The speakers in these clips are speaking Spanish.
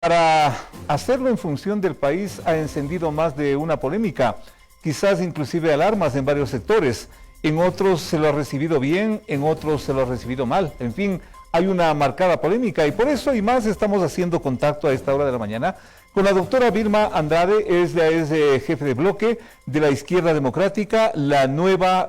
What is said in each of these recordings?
Para hacerlo en función del país ha encendido más de una polémica, quizás inclusive alarmas en varios sectores. En otros se lo ha recibido bien, en otros se lo ha recibido mal. En fin, hay una marcada polémica y por eso y más estamos haciendo contacto a esta hora de la mañana con la doctora Vilma Andrade. Ella es jefe de bloque de la Izquierda Democrática, la nueva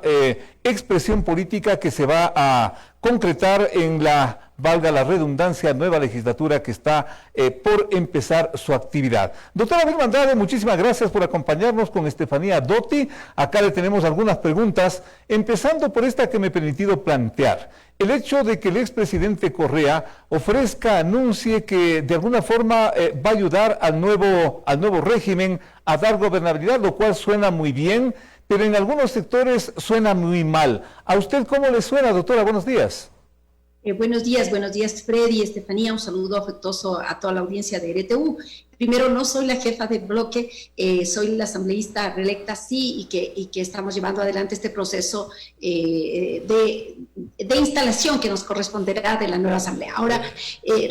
expresión política que va a concretar en la, valga la redundancia, nueva legislatura que está por empezar su actividad. Doctora Vilma Andrade, muchísimas gracias por acompañarnos con Estefanía Dotti. Acá le tenemos algunas preguntas, empezando por esta que me he permitido plantear. El hecho de que el expresidente Correa anuncie que de alguna forma va a ayudar al nuevo régimen a dar gobernabilidad, lo cual suena muy bien, pero en algunos sectores suena muy mal. ¿A usted cómo le suena, doctora? Buenos días. Buenos días, Freddy, Estefanía, un saludo afectuoso a toda la audiencia de RTU. Primero, no soy la jefa del bloque, soy la asambleísta reelecta, sí, y que estamos llevando adelante este proceso de instalación que nos corresponderá de la nueva asamblea. Ahora,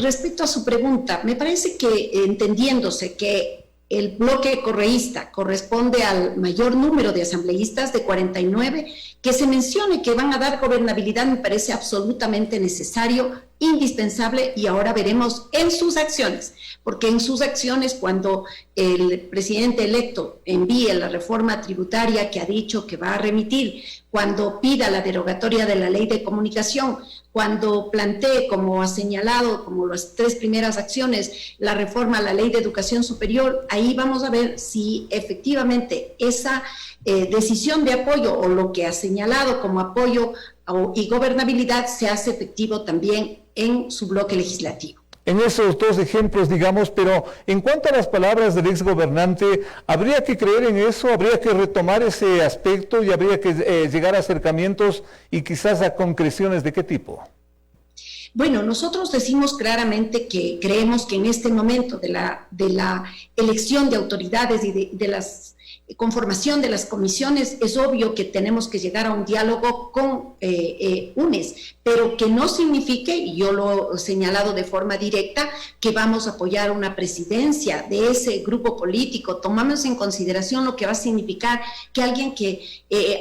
respecto a su pregunta, me parece que entendiéndose que el bloque correísta corresponde al mayor número de asambleístas, de 49, que se mencione que van a dar gobernabilidad me parece absolutamente necesario, indispensable, y ahora veremos en sus acciones, porque en sus acciones, cuando el presidente electo envíe la reforma tributaria que ha dicho que va a remitir, cuando pida la derogatoria de la ley de comunicación, cuando plantee, como ha señalado, como las tres primeras acciones, la reforma a la ley de educación superior, ahí vamos a ver si efectivamente esa decisión de apoyo o lo que ha señalado como apoyo y gobernabilidad se hace efectivo también en su bloque legislativo. En esos dos ejemplos, digamos, pero en cuanto a las palabras del exgobernante, ¿habría que creer en eso? ¿Habría que retomar ese aspecto y habría que llegar a acercamientos y quizás a concreciones de qué tipo? Bueno, nosotros decimos claramente que creemos que en este momento de la elección de autoridades y de las conformación de las comisiones, es obvio que tenemos que llegar a un diálogo con UNES, pero que no signifique, y yo lo he señalado de forma directa, que vamos a apoyar una presidencia de ese grupo político. Tomamos en consideración lo que va a significar que alguien que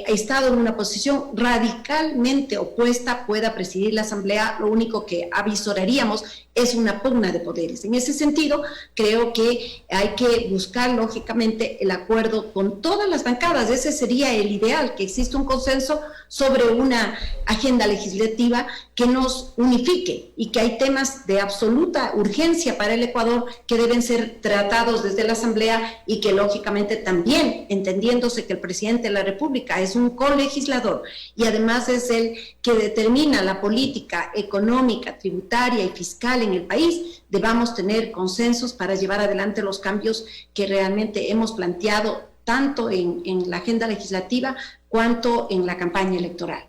ha estado en una posición radicalmente opuesta pueda presidir la asamblea. Lo único que avisoraríamos es una pugna de poderes. En ese sentido, creo que hay que buscar lógicamente el acuerdo con todas las bancadas. Ese sería el ideal, que exista un consenso sobre una agenda legislativa que nos unifique y que hay temas de absoluta urgencia para el Ecuador que deben ser tratados desde la Asamblea y que lógicamente también, entendiéndose que el presidente de la República es un colegislador y además es el que determina la política económica, tributaria y fiscal en el país, debamos tener consensos para llevar adelante los cambios que realmente hemos planteado tanto en la agenda legislativa cuanto en la campaña electoral.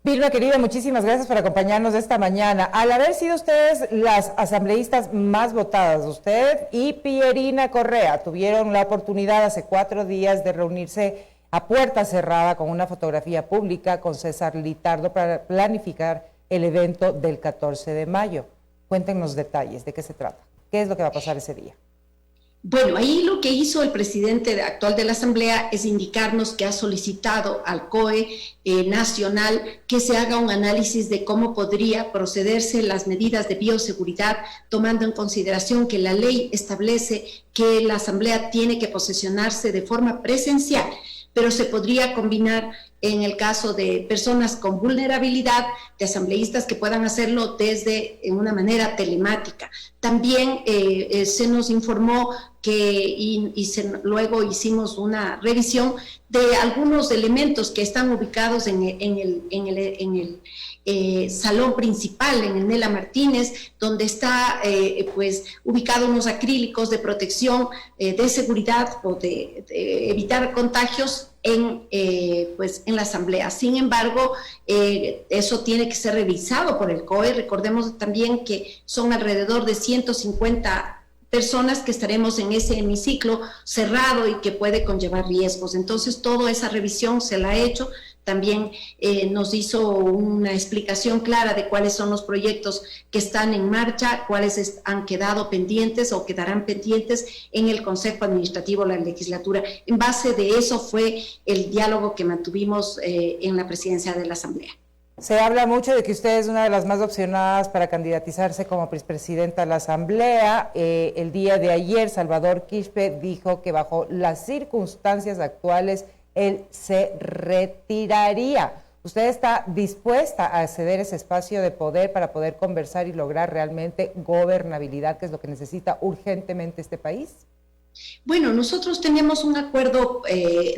Vilma, querida, muchísimas gracias por acompañarnos esta mañana. Al haber sido ustedes las asambleístas más votadas, usted y Pierina Correa tuvieron la oportunidad hace 4 días de reunirse a puerta cerrada con una fotografía pública con César Litardo para planificar el evento del 14 de mayo. Cuéntenos detalles, ¿de qué se trata? ¿Qué es lo que va a pasar ese día? Bueno, ahí lo que hizo el presidente actual de la Asamblea es indicarnos que ha solicitado al COE nacional que se haga un análisis de cómo podría procederse las medidas de bioseguridad, tomando en consideración que la ley establece que la Asamblea tiene que posesionarse de forma presencial, pero se podría combinar en el caso de personas con vulnerabilidad, de asambleístas que puedan hacerlo en una manera telemática. También se nos informó que luego hicimos una revisión de algunos elementos que están ubicados en el salón principal, en el Nela Martínez, donde está pues ubicados unos acrílicos de protección, de seguridad o de evitar contagios en la Asamblea. Sin embargo, eso tiene que ser revisado por el COE. Recordemos también que son alrededor de 150 personas que estaremos en ese hemiciclo cerrado y que puede conllevar riesgos. Entonces, toda esa revisión se la ha hecho también nos hizo una explicación clara de cuáles son los proyectos que están en marcha, cuáles han quedado pendientes o quedarán pendientes en el Consejo Administrativo de la legislatura. En base de eso fue el diálogo que mantuvimos en la presidencia de la Asamblea. Se habla mucho de que usted es una de las más opcionadas para candidatizarse como presidenta de la Asamblea. El día de ayer, Salvador Quispe dijo que bajo las circunstancias actuales, él se retiraría. ¿Usted está dispuesta a ceder ese espacio de poder para poder conversar y lograr realmente gobernabilidad, que es lo que necesita urgentemente este país? Bueno, nosotros tenemos un acuerdo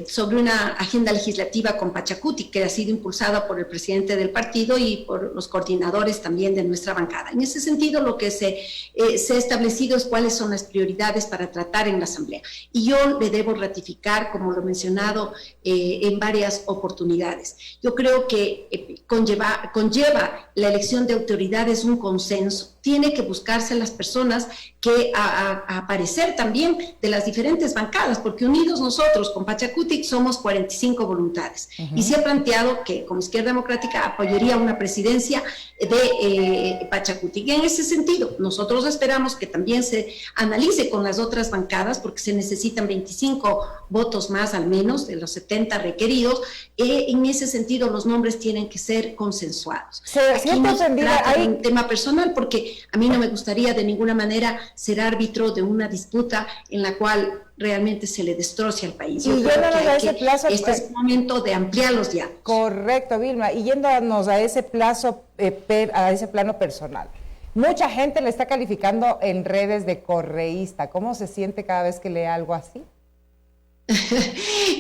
sobre una agenda legislativa con Pachacuti que ha sido impulsada por el presidente del partido y por los coordinadores también de nuestra bancada. En ese sentido, lo que se ha establecido es cuáles son las prioridades para tratar en la Asamblea. Y yo le debo ratificar, como lo he mencionado en varias oportunidades. Yo creo que conlleva la elección de autoridades un consenso. Tiene que buscarse las personas que a aparecer también de las diferentes bancadas, porque unidos nosotros con Pachacuti somos 45 voluntades. Y se ha planteado que como Izquierda Democrática apoyaría una presidencia de Pachacuti. Y en ese sentido, nosotros esperamos que también se analice con las otras bancadas, porque se necesitan 25 votos más al menos de los 70 requeridos. En ese sentido, los nombres tienen que ser consensuados. Aquí no se trata de un tema personal, porque a mí no me gustaría de ninguna manera ser árbitro de una disputa en la cual realmente se le destroce al país. Yo creo que este es el momento de ampliarlos ya. Correcto, Vilma. Y yéndonos a ese plazo, a ese plano personal. Mucha gente le está calificando en redes de correísta. ¿Cómo se siente cada vez que lee algo así?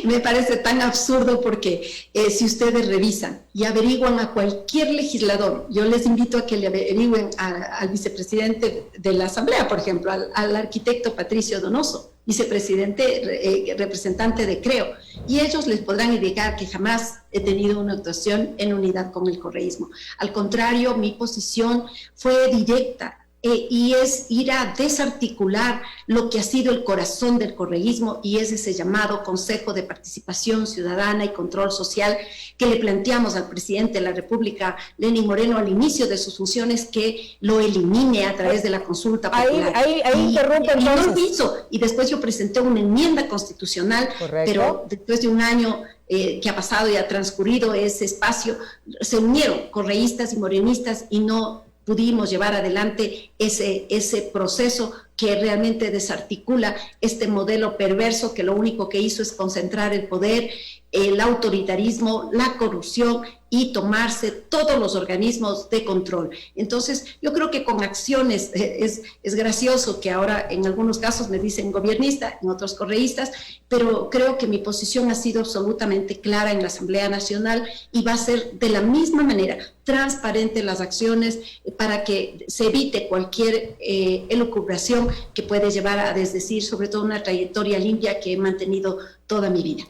Me parece tan absurdo porque si ustedes revisan y averiguan a cualquier legislador, yo les invito a que le averigüen al vicepresidente de la Asamblea, por ejemplo, al arquitecto Patricio Donoso, vicepresidente, representante de Creo, y ellos les podrán indicar que jamás he tenido una actuación en unidad con el correísmo. Al contrario, mi posición fue directa. Y es ir a desarticular lo que ha sido el corazón del correísmo, y es ese llamado Consejo de Participación Ciudadana y Control Social que le planteamos al presidente de la República, Lenín Moreno, al inicio de sus funciones, que lo elimine a través de la consulta popular. Ahí interrumpe entonces. Y no lo hizo, y después yo presenté una enmienda constitucional. Correcto. Pero después de un año que ha pasado y ha transcurrido ese espacio, se unieron correístas y morenistas y no pudimos llevar adelante ese proceso que realmente desarticula este modelo perverso que lo único que hizo es concentrar el poder, el autoritarismo, la corrupción y tomarse todos los organismos de control. Entonces, yo creo que con acciones, es gracioso que ahora en algunos casos me dicen gobernista, en otros correístas, pero creo que mi posición ha sido absolutamente clara en la Asamblea Nacional y va a ser de la misma manera transparente las acciones para que se evite cualquier elucubración que puede llevar a desdecir sobre todo una trayectoria limpia que he mantenido toda mi vida.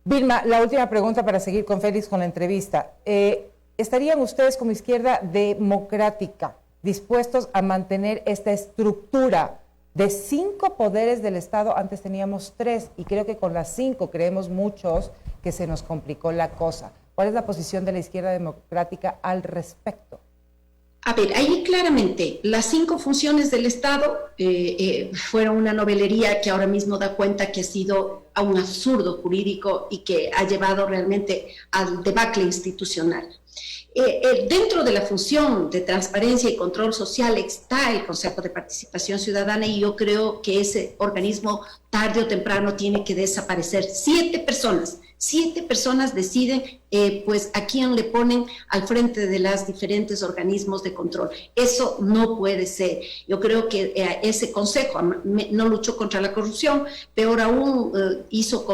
Vilma, la última pregunta para seguir con Félix con la entrevista. ¿Estarían ustedes como Izquierda Democrática dispuestos a mantener esta estructura de 5 poderes del Estado? Antes teníamos 3 y creo que con las 5 creemos muchos que se nos complicó la cosa. ¿Cuál es la posición de la Izquierda Democrática al respecto? A ver, ahí claramente las 5 funciones del Estado fueron una novelería que ahora mismo da cuenta que ha sido a un absurdo jurídico y que ha llevado realmente al debacle institucional. Dentro de la función de transparencia y control social está el Consejo de Participación Ciudadana y yo creo que ese organismo tarde o temprano tiene que desaparecer. 7 personas deciden pues a quién le ponen al frente de los diferentes organismos de control. Eso no puede ser. Yo creo que ese consejo no luchó contra la corrupción, peor aún hizo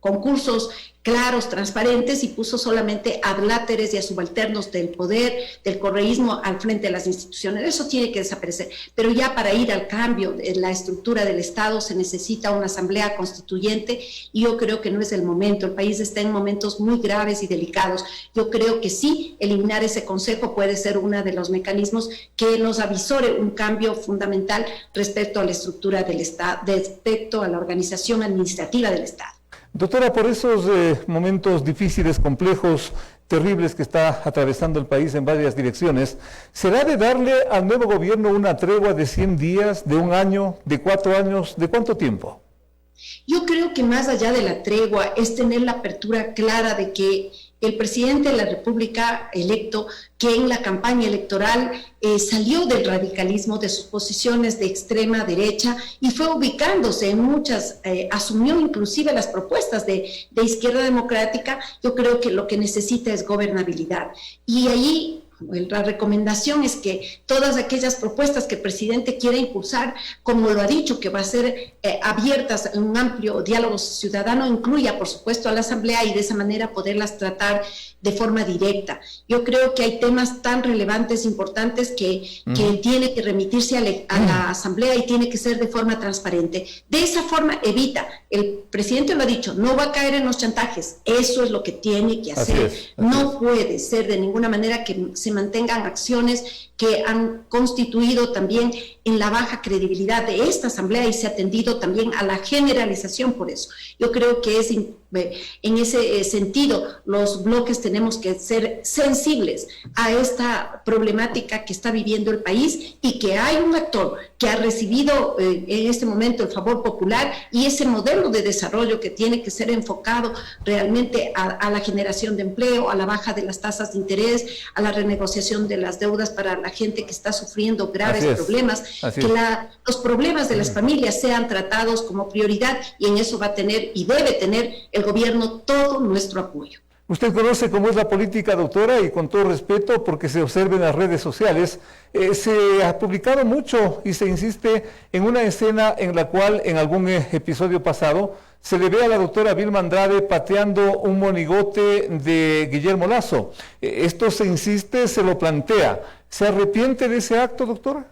concursos claros, transparentes y puso solamente a adláteres y a subalternos del poder, del correísmo al frente de las instituciones. Eso tiene que desaparecer. Pero ya para ir al cambio en la estructura del Estado se necesita una asamblea constituyente y yo creo que no es el momento. El país está en momentos muy graves y delicados. Yo creo que sí, eliminar ese consejo puede ser uno de los mecanismos que nos avisore un cambio fundamental respecto a la estructura del Estado, respecto a la organización administrativa del Estado. Doctora, por esos momentos difíciles, complejos, terribles que está atravesando el país en varias direcciones, ¿será de darle al nuevo gobierno una tregua de 100 días, de 1 año, de 4 años, de cuánto tiempo? Yo creo que más allá de la tregua es tener la apertura clara de que el presidente de la República electo, que en la campaña electoral salió del radicalismo, de sus posiciones de extrema derecha y fue ubicándose en muchas, asumió inclusive las propuestas de izquierda democrática. Yo creo que lo que necesita es gobernabilidad. Y ahí la recomendación es que todas aquellas propuestas que el presidente quiere impulsar, como lo ha dicho, que va a ser abiertas en un amplio diálogo ciudadano, incluya, por supuesto, a la Asamblea y de esa manera poderlas tratar de forma directa. Yo creo que hay temas tan relevantes, importantes, que tiene que remitirse a la Asamblea y tiene que ser de forma transparente. De esa forma evita, el presidente lo ha dicho, no va a caer en los chantajes, eso es lo que tiene que hacer. No puede ser de ninguna manera que se mantengan acciones que han constituido también en la baja credibilidad de esta Asamblea y se ha atendido también a la generalización por eso. Yo creo que en ese sentido los bloques tenemos que ser sensibles a esta problemática que está viviendo el país y que hay un actor que ha recibido en este momento el favor popular y ese modelo de desarrollo que tiene que ser enfocado realmente a la generación de empleo, a la baja de las tasas de interés, a la renegociación de las deudas para la gente que está sufriendo graves problemas, que los problemas de las familias sean tratados como prioridad y en eso va a tener y debe tener el gobierno todo nuestro apoyo. Usted conoce cómo es la política, doctora, y con todo respeto, porque se observa en las redes sociales, se ha publicado mucho y se insiste en una escena en la cual en algún episodio pasado se le ve a la doctora Vilma Andrade pateando un monigote de Guillermo Lasso. Esto se insiste, se lo plantea. ¿Se arrepiente de ese acto, doctora?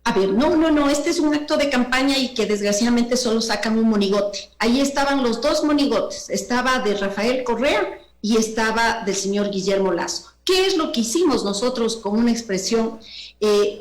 A ver, no, este es un acto de campaña y que desgraciadamente solo sacan un monigote. Ahí estaban los dos monigotes, estaba de Rafael Correa y estaba del señor Guillermo Lasso. ¿Qué es lo que hicimos nosotros con una expresión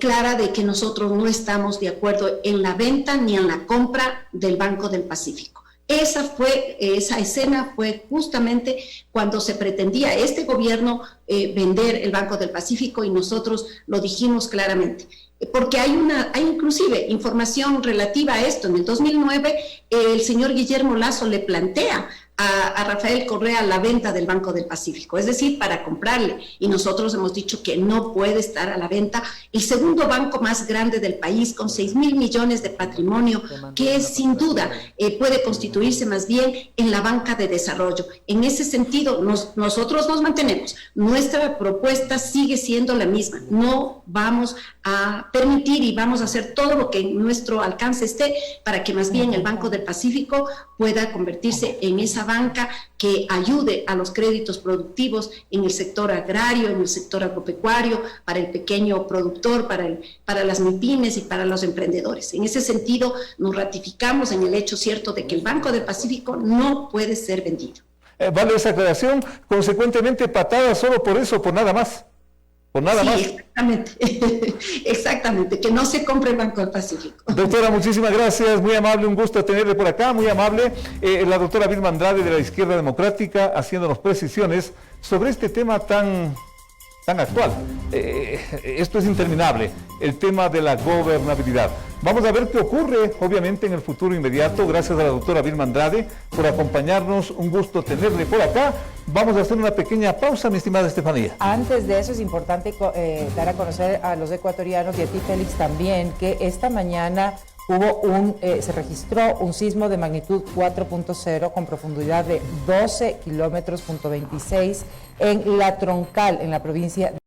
clara de que nosotros no estamos de acuerdo en la venta ni en la compra del Banco del Pacífico? Esa escena fue justamente cuando se pretendía este gobierno vender el Banco del Pacífico y nosotros lo dijimos claramente. Porque hay inclusive información relativa a esto. En el 2009 el señor Guillermo Lasso le plantea a Rafael Correa la venta del Banco del Pacífico, es decir, para comprarle, y nosotros hemos dicho que no puede estar a la venta el segundo banco más grande del país, con 6.000 millones de patrimonio, que sin duda puede constituirse más bien en la banca de desarrollo. En ese sentido, nosotros nos mantenemos, nuestra propuesta sigue siendo la misma, no vamos a permitir y vamos a hacer todo lo que en nuestro alcance esté para que más bien el Banco del Pacífico pueda convertirse en esa banca que ayude a los créditos productivos en el sector agrario, en el sector agropecuario, para el pequeño productor, para las MIPYMES y para los emprendedores. En ese sentido, nos ratificamos en el hecho cierto de que el Banco del Pacífico no puede ser vendido. Vale esa aclaración, consecuentemente patada solo por eso, por nada más. Por nada más. Exactamente, exactamente, que no se compre el Banco del Pacífico. Doctora, muchísimas gracias, muy amable, un gusto tenerle por acá, muy amable. La doctora Vilma Andrade de la Izquierda Democrática haciéndonos precisiones sobre este tema tan actual. Esto es interminable, el tema de la gobernabilidad. Vamos a ver qué ocurre, obviamente, en el futuro inmediato. Gracias a la doctora Vilma Andrade por acompañarnos. Un gusto tenerle por acá. Vamos a hacer una pequeña pausa, mi estimada Estefanía. Antes de eso es importante dar a conocer a los ecuatorianos y a ti, Félix, también, que esta mañana se registró un sismo de magnitud 4.0 con profundidad de 12 kilómetros, .26 en La Troncal, en la provincia de